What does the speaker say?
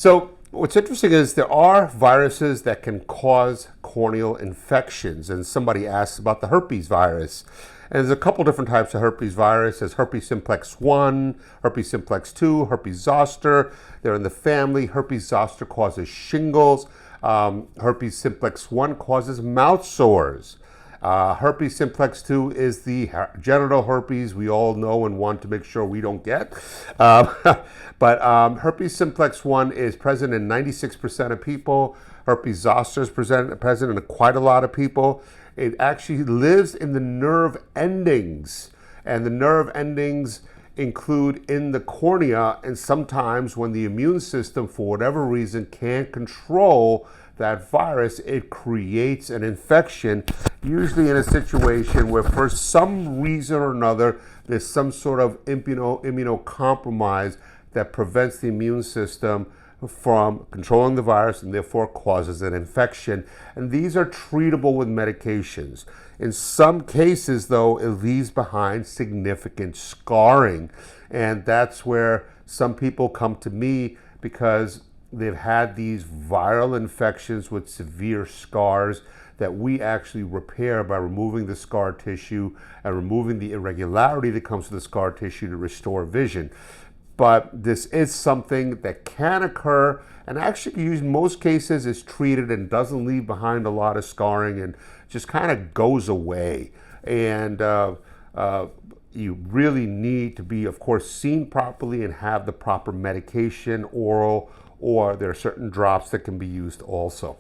So what's interesting is there are viruses that can cause corneal infections, and somebody asked about the herpes virus. And there's a couple different types of herpes virus. There's herpes simplex 1, herpes simplex 2, herpes zoster. They're in the family. Herpes zoster causes shingles. Herpes simplex 1 causes mouth sores. Herpes simplex 2 is the genital herpes we all know and want to make sure we don't get. But herpes simplex 1 is present in 96% of people. Herpes zoster is present in quite a lot of people. It actually lives in the nerve endings, and the nerve endings include in the cornea, and sometimes when the immune system, for whatever reason, can't control that virus, it creates an infection, usually in a situation where for some reason or another, there's some sort of immunocompromise that prevents the immune system from controlling the virus and therefore causes an infection. And these are treatable with medications. In some cases, though, it leaves behind significant scarring. And that's where some people come to me because they've had these viral infections with severe scars that we actually repair by removing the scar tissue and removing the irregularity that comes with the scar tissue to restore vision. But this is something that can occur and actually in most cases is treated and doesn't leave behind a lot of scarring and just kind of goes away. And you really need to be, of course, seen properly and have the proper medication, oral, or there are certain drops that can be used also.